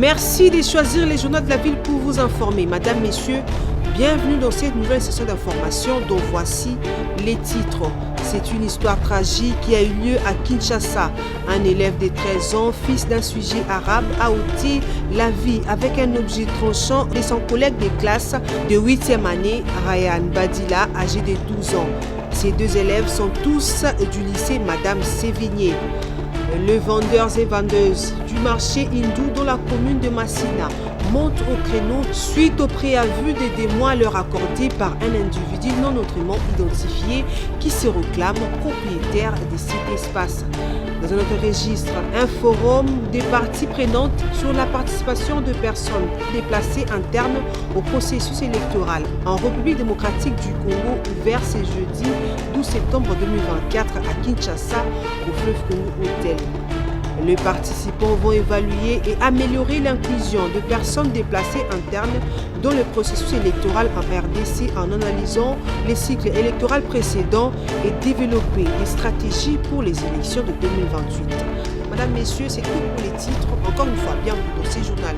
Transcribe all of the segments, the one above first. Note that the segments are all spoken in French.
Merci de choisir les journaux de la ville pour vous informer. Madame, Messieurs, bienvenue dans cette nouvelle session d'information dont voici les titres. C'est une histoire tragique qui a eu lieu à Kinshasa. Un élève de 13 ans, fils d'un sujet arabe, a ôté la vie avec un objet tranchant de son collègue de classe de 8e année, Ryan Badila, âgé de 12 ans. Ces deux élèves sont tous du lycée Madame Sévigné. Les vendeurs et vendeuses du marché hindou dans la commune de Massina montent au créneau suite au préavis de 2 mois leur accordé par un individu non autrement identifié qui se réclame propriétaire de cet espace. Dans un autre registre, un forum des parties prenantes sur la participation de personnes déplacées internes au processus électoral en République démocratique du Congo ouvert ce jeudi 12 septembre 2024 à Kinshasa au Fleuve Congo Hôtel. Les participants vont évaluer et améliorer l'inclusion de personnes déplacées internes dans le processus électoral en RDC en analysant les cycles électoraux précédents et développer des stratégies pour les élections de 2028. Madame, Messieurs, c'est tout pour les titres. Encore une fois, bienvenue dans ce journal.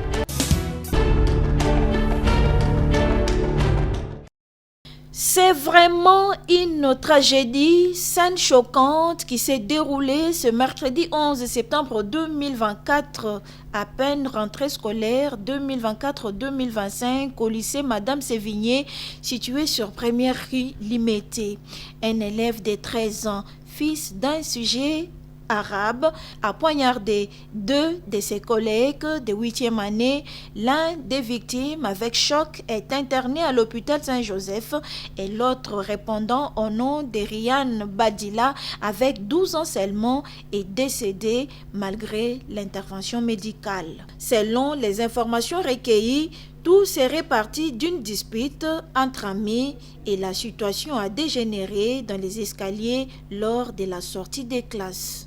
C'est vraiment une tragédie, scène choquante qui s'est déroulée ce mercredi 11 septembre 2024, à peine rentrée scolaire 2024-2025 au lycée Madame Sévigné, situé sur Première rue Limité. Un élève de 13 ans, fils d'un sujet arabe, a poignardé 2 de ses collègues de 8e année. L'un des victimes avec choc est interné à l'hôpital Saint-Joseph et l'autre répondant au nom de Ryan Badila avec 12 ans seulement est décédé malgré l'intervention médicale. Selon les informations recueillies, tout serait parti d'une dispute entre amis et la situation a dégénéré dans les escaliers lors de la sortie des classes.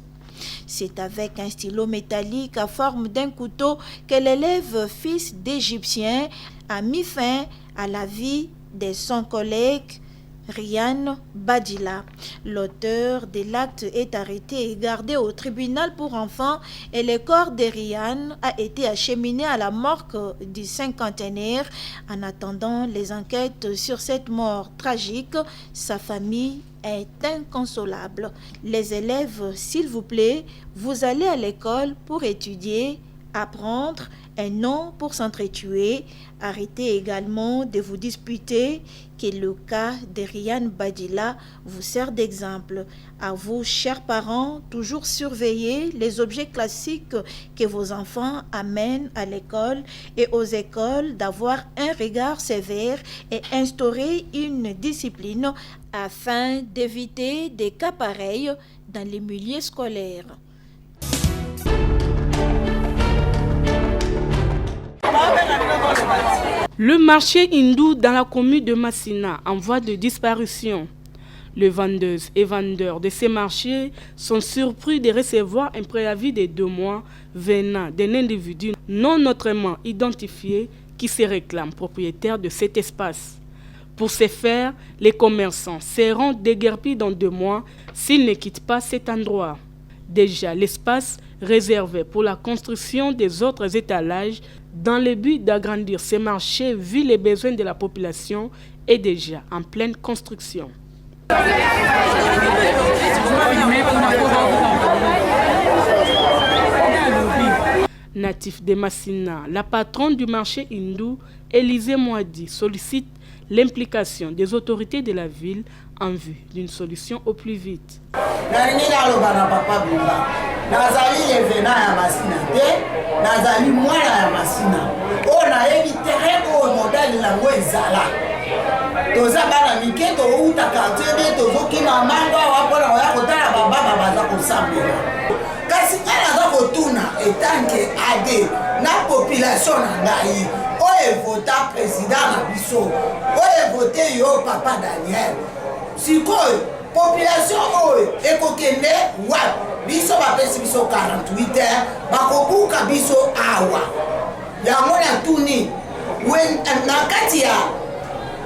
C'est avec un stylo métallique à forme d'un couteau que l'élève, fils d'Égyptien, a mis fin à la vie de son collègue Ryan Badila. L'auteur de l'acte est arrêté et gardé au tribunal pour enfants et le corps de Ryan a été acheminé à la morgue du cinquantenaire. En attendant les enquêtes sur cette mort tragique, sa famille est inconsolable. Les élèves, s'il vous plaît, vous allez à l'école pour étudier, apprendre, et non pour s'entretuer. Arrêtez également de vous disputer, que le cas de Ryan Badila vous sert d'exemple. À vous, chers parents, toujours surveiller les objets classiques que vos enfants amènent à l'école et aux écoles, d'avoir un regard sévère et instaurer une discipline afin d'éviter des cas pareils dans les milieux scolaires. Le marché hindou dans la commune de Massina en voie de disparition. Les vendeuses et vendeurs de ces marchés sont surpris de recevoir un préavis de 2 mois venant d'un individu non autrement identifié qui se réclame propriétaire de cet espace. Pour ce faire, les commerçants seront déguerpis dans 2 mois s'ils ne quittent pas cet endroit. Déjà, l'espace réservé pour la construction des autres étalages dans le but d'agrandir ces marchés vu les besoins de la population est déjà en pleine construction. Natif de Massina, la patronne du marché hindou, Élisée Moadi, sollicite l'implication des autorités de la ville en vue d'une solution au plus vite. Nazali evena ya Massina te, nazali mwana ya Massina. O na yebi terrain o modèle na ngo ezala. Toza bana mike to uta quartier de tozo kina manga wa pona ya kotala baba baza kosambela. Kasi kana za kotuna etanke ade na population na ngai. O evota président na biso. O evote yo papa Daniel. Sikoyo population oyo ekokende wapi? Biso bapesi biso 48 heures bakobuka biso awa yango na tuni na kati ya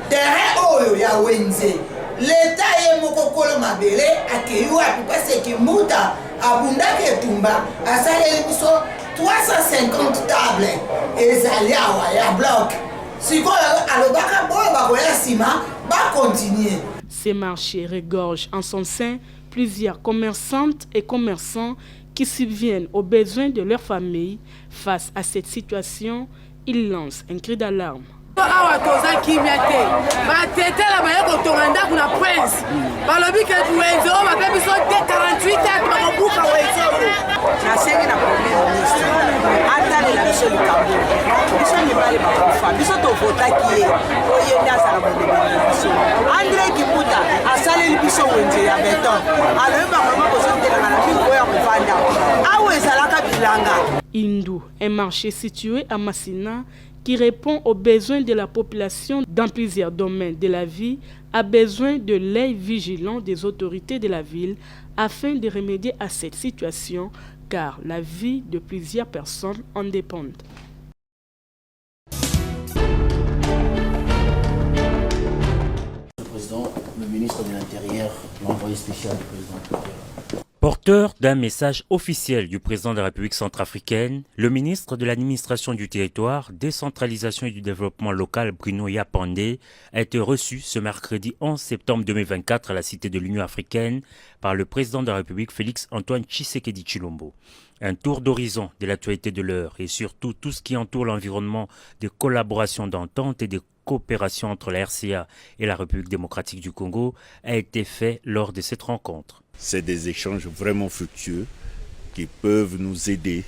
terrain oyo ya wenze leta ye moko kolo mabele akei wapi parce que muta abundaki etumba asaleli biso 350 tables ezali awa ya bloc. Sikoyo alobaka boyo bakoya nsima bakontinue. Ces marchés regorgent en son sein plusieurs commerçantes et commerçants qui subviennent aux besoins de leur famille. Face à cette situation, ils lancent un cri d'alarme. Awa toza kimia te batetela baye kotonga ndako na prince balobi ke wenze o bape biso te 48 heures bakobuka wenze nasengi na premier ministre atalela biso likambo biso mibale bakufa biso tovotaki ye oye nde azala molobeli na biso André Kiputa asaleli biso wenze ya beton alobi bamama kozotelanga na bingo ya kovanda awa ezalaka bilanga. Indou, un marché situé à Massina qui répond aux besoins de la population dans plusieurs domaines de la vie, a besoin de l'œil vigilant des autorités de la ville afin de remédier à cette situation, car la vie de plusieurs personnes en dépend. Le président, le ministre de l'Intérieur, l'envoyé spécial du président. Porteur d'un message officiel du président de la République centrafricaine, le ministre de l'administration du territoire, décentralisation et du développement local Bruno Yapandé a été reçu ce mercredi 11 septembre 2024 à la Cité de l'Union africaine par le président de la République Félix Antoine Tshisekedi Tshilombo. Un tour d'horizon de l'actualité de l'heure et surtout tout ce qui entoure l'environnement de collaboration d'entente et de coopération entre la RCA et la République démocratique du Congo a été fait lors de cette rencontre. C'est des échanges vraiment fructueux qui peuvent nous aider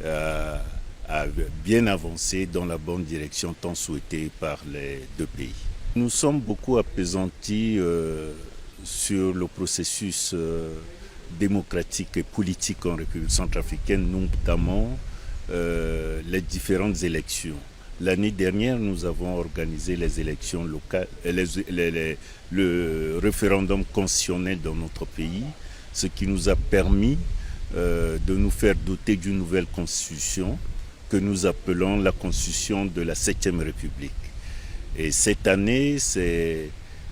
à bien avancer dans la bonne direction tant souhaitée par les deux pays. Nous sommes beaucoup appesantis sur le processus démocratique et politique en République centrafricaine, notamment les différentes élections. L'année dernière, nous avons organisé les élections locales, le référendum constitutionnel dans notre pays, ce qui nous a permis de nous faire doter d'une nouvelle constitution que nous appelons la constitution de la 7e République. Et cette année, c'est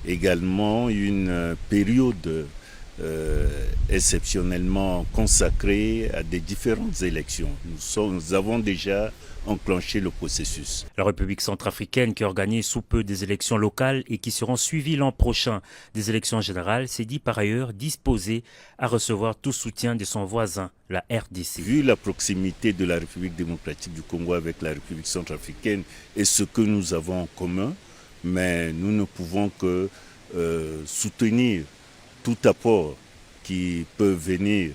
également une période exceptionnellement consacrée à des différentes élections. Nous avons déjà enclenché le processus. La République centrafricaine, qui organise sous peu des élections locales et qui seront suivies l'an prochain des élections générales, s'est dit par ailleurs disposée à recevoir tout soutien de son voisin, la RDC. Vu la proximité de la République démocratique du Congo avec la République centrafricaine et ce que nous avons en commun, mais nous ne pouvons que soutenir tout apport qui peut venir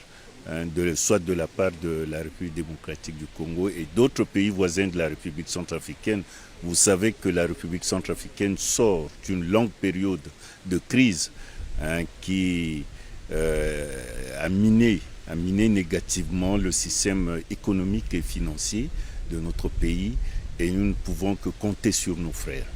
soit de la part de la République démocratique du Congo et d'autres pays voisins de la République centrafricaine. Vous savez que la République centrafricaine sort d'une longue période de crise qui a miné négativement le système économique et financier de notre pays et nous ne pouvons que compter sur nos frères.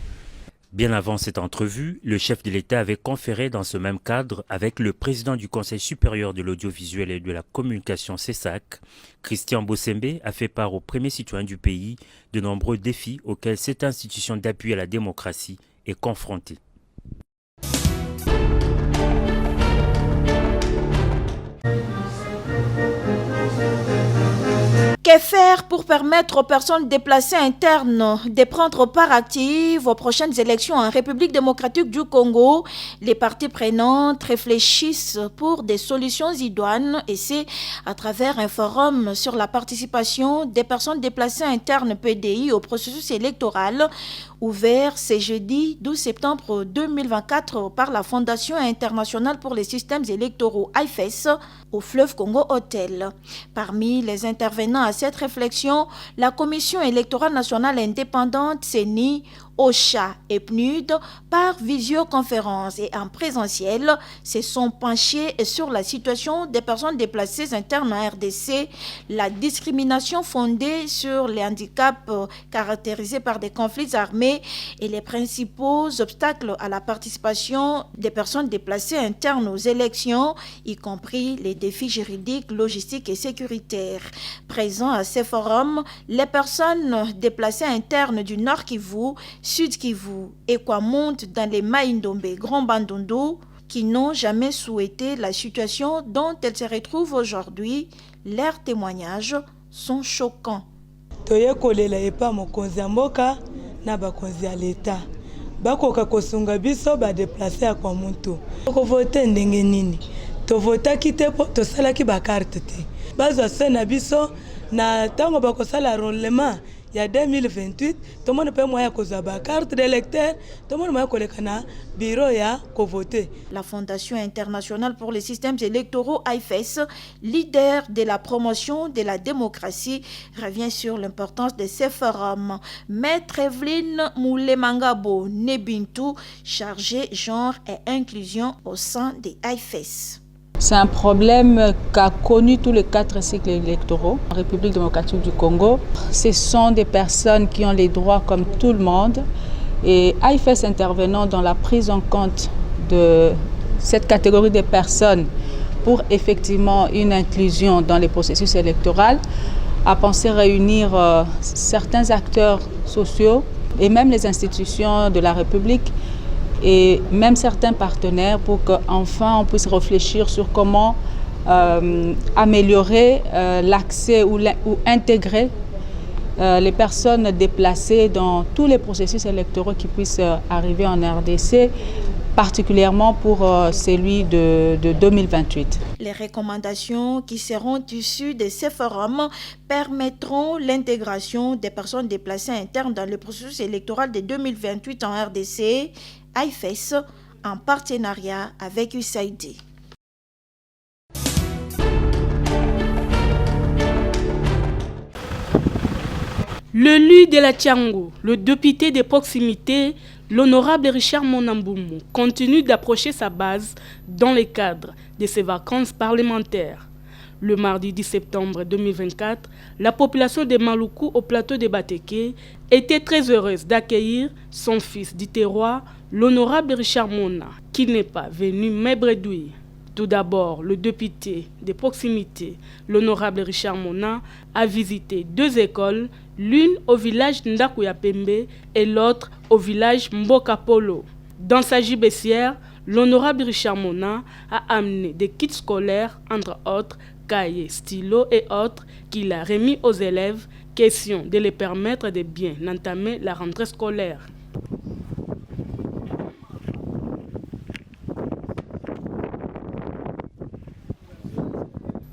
Bien avant cette entrevue, le chef de l'État avait conféré dans ce même cadre avec le président du Conseil supérieur de l'audiovisuel et de la communication CESAC. Christian Bossembe a fait part aux premiers citoyens du pays de nombreux défis auxquels cette institution d'appui à la démocratie est confrontée. Que faire pour permettre aux personnes déplacées internes de prendre part active aux prochaines élections en République démocratique du Congo? Les parties prenantes réfléchissent pour des solutions idoines et c'est à travers un forum sur la participation des personnes déplacées internes PDI au processus électoral ouvert ce jeudi 12 septembre 2024 par la Fondation internationale pour les systèmes électoraux IFES au fleuve Congo Hôtel. Parmi les intervenants à cette réflexion, la Commission électorale nationale indépendante CENI, OCHA et PNUD, par visioconférence et en présentiel, se sont penchés sur la situation des personnes déplacées internes en RDC, la discrimination fondée sur les handicaps caractérisés par des conflits armés et les principaux obstacles à la participation des personnes déplacées internes aux élections, y compris les défis juridiques, logistiques et sécuritaires. Présents à ces forums, les personnes déplacées internes du Nord Kivu, Sud Kivu et Kwamont dans les Maïndombe, Grand Bandundu, qui n'ont jamais souhaité la situation dont elles se retrouvent aujourd'hui, leurs témoignages sont choquants. toyekolela epa mokonzi ya mboka na bakonzi ya leta bakoka kosunga biso badeplace ya kwa muntu kovote ndenge nini tovotaki te po tosalaki bakarte te bazwa se na biso na ntango bakosala enrôlement ya 2028 tomoni mpe moya kozwa bakarte d'électeur tomoni moya koleka na biro ya kovote. La Fondation internationale pour les systèmes électoraux AIFES, leader de la promotion de la démocratie, revient sur l'importance de ces forums. Maître Evelyne Moulemangabo Nebintou, chargée genre et inclusion au sein des AIFES. C'est un problème qu'a connu tous les 4 cycles électoraux en République démocratique du Congo. Ce sont des personnes qui ont les droits comme tout le monde. Et AIFES intervenant dans la prise en compte de cette catégorie de personnes pour effectivement une inclusion dans les processus électoraux, a pensé réunir certains acteurs sociaux et même les institutions de la République et même certains partenaires pour qu'enfin on puisse réfléchir sur comment améliorer l'accès ou intégrer les personnes déplacées dans tous les processus électoraux qui puissent arriver en RDC, particulièrement pour celui de 2028. Les recommandations qui seront issues de ces forums permettront l'intégration des personnes déplacées internes dans le processus électoral de 2028 en RDC, AIFES, en partenariat avec USAID. Le Lu de la Tchango, le député de proximité, l'honorable Richard Monamboumou, continue d'approcher sa base dans le cadre de ses vacances parlementaires. Le mardi 10 septembre 2024, la population de Maluku au plateau de Bateke était très heureuse d'accueillir son fils du terroir, l'honorable Richard Mona, qui n'est pas venu m'ébredouiller. Tout d'abord, le député de proximité, l'honorable Richard Mona, a visité 2 écoles, l'une au village Ndakuyapembe et l'autre au village Mbokapolo. Dans sa gibecière, l'honorable Richard Mona a amené des kits scolaires, entre autres cahiers, stylos et autres qu'il a remis aux élèves, question de les permettre de bien entamer la rentrée scolaire.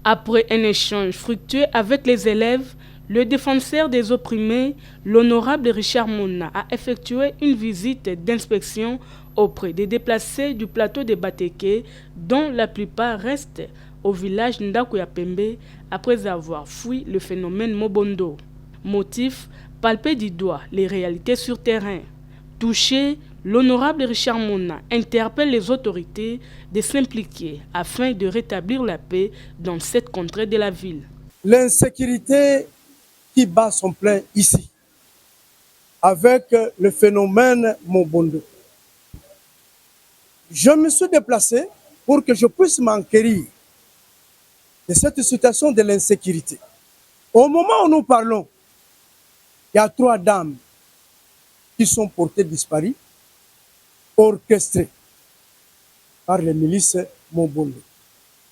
Après un échange fructueux avec les élèves, le défenseur des opprimés, l'honorable Richard Mona, a effectué une visite d'inspection auprès des déplacés du plateau de Bateke, dont la plupart restent au village Ndakuyapembe après avoir fui le phénomène Mobondo. Motif, palper du doigt les réalités sur terrain. Touché, l'honorable Richard Mona interpelle les autorités de s'impliquer afin de rétablir la paix dans cette contrée de la ville. L'insécurité qui bat son plein ici, avec le phénomène Mobondo. Je me suis déplacé pour que je puisse m'enquérir de cette situation de l'insécurité. Au moment où nous parlons, il y a 3 dames qui sont portées disparues, orchestrées par les milices Mobondo.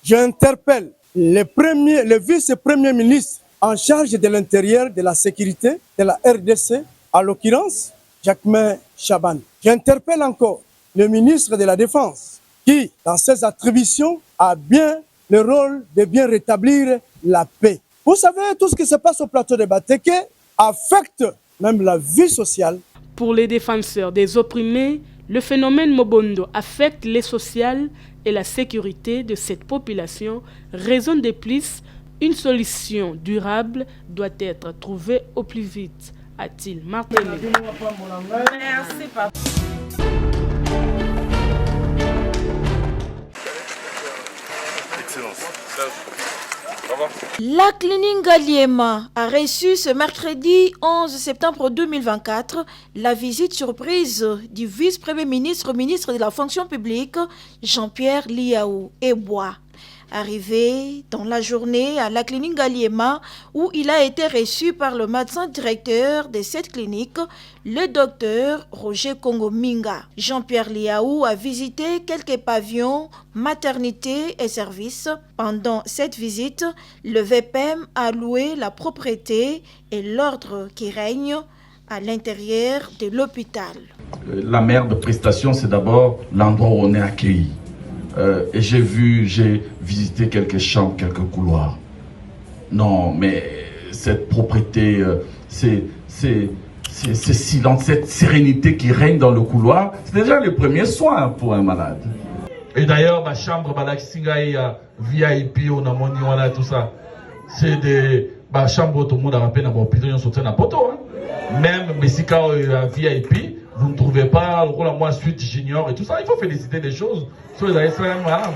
J'interpelle le vice-premier ministre en charge de l'intérieur, de la sécurité, de la RDC, à l'occurrence, Jacquemain Chaban. J'interpelle encore le ministre de la Défense, qui, dans ses attributions, a bien le rôle de bien rétablir la paix. Vous savez, tout ce qui se passe au plateau de Bateke affecte même la vie sociale. Pour les défenseurs des opprimés, le phénomène Mobondo affecte les sociales et la sécurité de cette population. Raison de plus, une solution durable doit être trouvée au plus vite, a-t-il martelé. Merci, papa. La clinique Galiema a reçu ce mercredi 11 septembre 2024 la visite surprise du vice-premier ministre, ministre de la fonction publique, Jean-Pierre Liaou Ebois. Arrivé dans la journée à la clinique Galiema, où il a été reçu par le médecin directeur de cette clinique, le docteur Roger Congominga. Jean-Pierre Liaou a visité quelques pavillons, maternités et services. Pendant cette visite, le VPM a loué la propreté et l'ordre qui règne à l'intérieur de l'hôpital. La meilleure de prestation, c'est d'abord l'endroit où on est accueilli. Et j'ai visité quelques chambres, quelques couloirs. Non, mais cette propreté, c'est silence, cette sérénité qui règne dans le couloir, c'est déjà le premier soin pour un malade. Et d'ailleurs, ma chambre, VIP, on a moni, voilà, tout ça, c'est des chambres tout le monde a rappelé dans l'hôpital, on sortait dans poto. Même Messika VIP, vous ne trouvez pas le rôle à moi suite junior et tout ça. Il faut féliciter des choses sur les malades.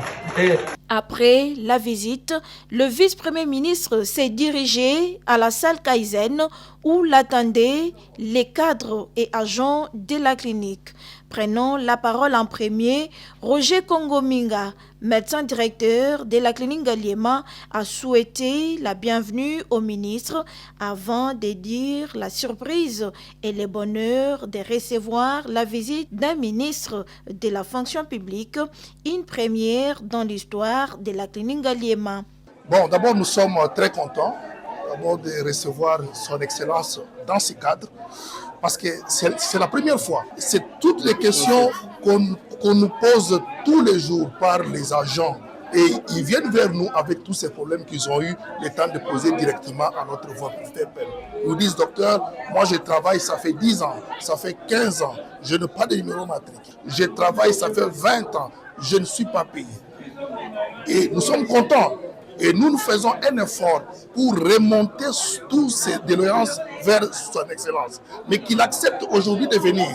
Après la visite, le vice-premier ministre s'est dirigé à la salle Kaizen où l'attendaient les cadres et agents de la clinique. Prenant la parole en premier, Roger Congominga, médecin directeur de la clinique Galiema, a souhaité la bienvenue au ministre avant de dire la surprise et le bonheur de recevoir la visite d'un ministre de la fonction publique, une première dans l'histoire de la clinique Galiema. Bon, d'abord, nous sommes très contents de recevoir son Excellence dans ce cadre, parce que c'est la première fois. C'est toutes les questions qu'on nous pose tous les jours par les agents. Et ils viennent vers nous avec tous ces problèmes qu'ils ont eu le temps de poser directement à notre VPM. Ils nous disent, docteur, moi je travaille, ça fait 10 ans, ça fait 15 ans, je n'ai pas de numéro matrique. Je travaille, ça fait 20 ans, je ne suis pas payé. Et nous sommes contents. Et nous faisons un effort pour remonter toutes ces doléances vers son Excellence. Mais qu'il accepte aujourd'hui de venir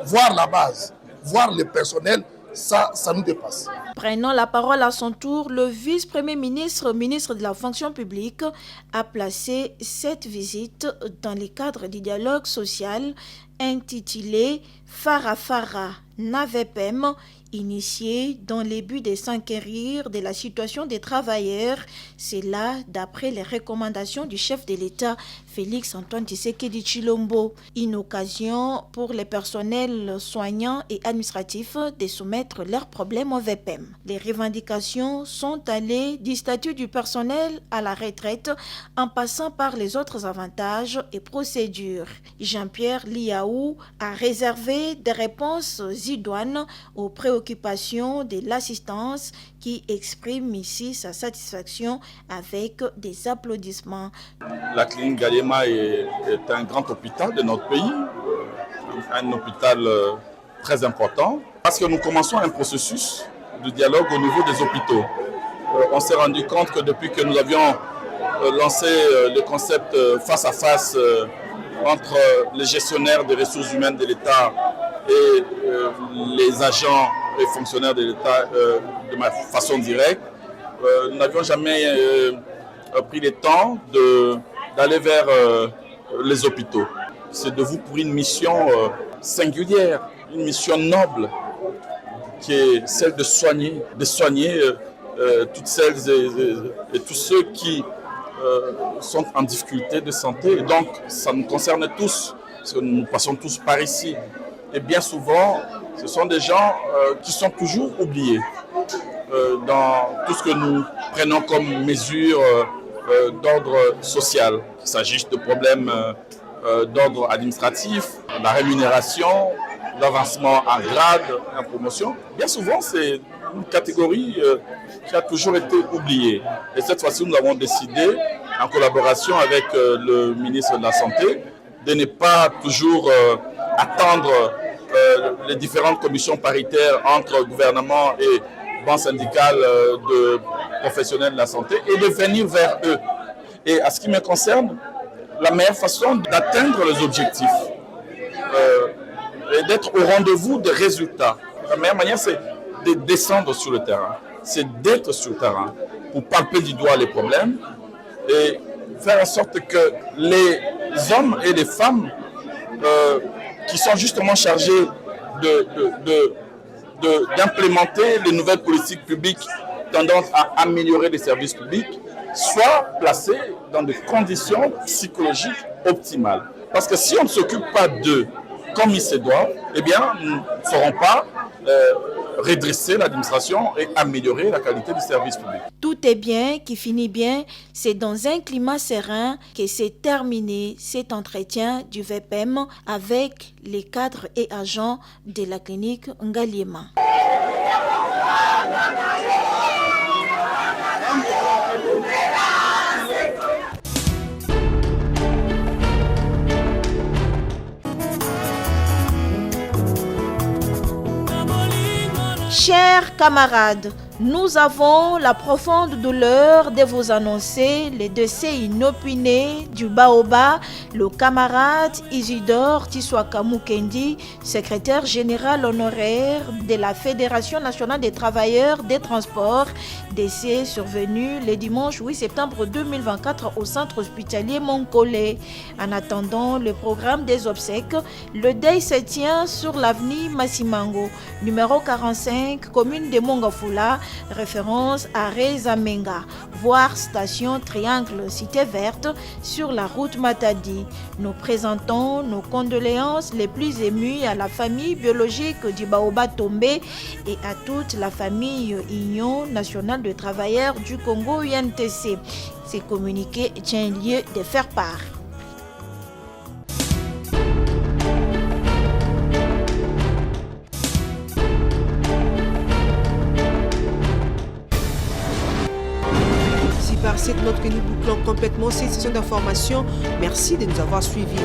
voir la base, voir le personnel, ça nous dépasse. Prenant la parole à son tour, le vice-premier ministre, ministre de la fonction publique, a placé cette visite dans le cadre du dialogue social intitulé Farafara Navepem, initié dans le but de s'enquérir de la situation des travailleurs. C'est là, d'après les recommandations du chef de l'État, Félix Antoine Tshisekedi Tshilombo, une occasion pour les personnels soignants et administratifs de soumettre leurs problèmes au VPM. Les revendications sont allées du statut du personnel à la retraite en passant par les autres avantages et procédures. Jean-Pierre Liaou a réservé des réponses idoines aux préoccupations de l'assistance qui exprime ici sa satisfaction avec des applaudissements. La clinique Galiema est un grand hôpital de notre pays, un hôpital très important, parce que nous commençons un processus de dialogue au niveau des hôpitaux. On s'est rendu compte que depuis que nous avions lancé le concept face à face entre les gestionnaires des ressources humaines de l'État et les agents et fonctionnaires de l'État de ma façon directe, nous n'avions jamais pris le temps d'aller vers les hôpitaux. C'est de vous pour une mission singulière, une mission noble, qui est celle de soigner toutes celles et tous ceux qui sont en difficulté de santé. Et donc, ça nous concerne tous, parce que nous passons tous par ici. Et bien souvent, ce sont des gens qui sont toujours oubliés dans tout ce que nous prenons comme mesures d'ordre social. Il s'agisse de problèmes d'ordre administratif, la rémunération, l'avancement en grade, en promotion. Bien souvent, c'est une catégorie qui a toujours été oubliée. Et cette fois-ci, nous avons décidé, en collaboration avec le ministre de la Santé, de ne pas toujours attendre les différentes commissions paritaires entre gouvernement et banque syndicale de professionnels de la santé et de venir vers eux. Et à ce qui me concerne, la meilleure façon d'atteindre les objectifs et d'être au rendez-vous des résultats, la meilleure manière, c'est de descendre sur le terrain, c'est d'être sur le terrain pour palper du doigt les problèmes et faire en sorte que les hommes et les femmes qui sont justement chargés d'implémenter les nouvelles politiques publiques tendant à améliorer les services publics soient placés dans des conditions psychologiques optimales. Parce que si on ne s'occupe pas d'eux comme il se doit, eh bien, nous ne saurons pas redresser l'administration et améliorer la qualité du service public. Tout est bien qui finit bien. C'est dans un climat serein que s'est terminé cet entretien du VPM avec les cadres et agents de la clinique Ngaliema. Chers camarades, nous avons la profonde douleur de vous annoncer le décès inopiné du Baoba, le camarade Isidore Tiswaka Mukendi, secrétaire général honoraire de la Fédération nationale des travailleurs des transports, décès survenu le dimanche 8 septembre 2024 au centre hospitalier Moncolé. En attendant le programme des obsèques, le deuil se tient sur l'avenue Massimango, numéro 45, commune de Mongafula, référence à Rezamenga, voire station Triangle Cité Verte sur la route Matadi. Nous présentons nos condoléances les plus émues à la famille biologique du Baoba tombé et à toute la famille Union nationale de travailleurs du Congo UNTC. Ces communiqués tient lieu de faire part. Par cette note que nous bouclons complètement cette session d'information. Merci de nous avoir suivis.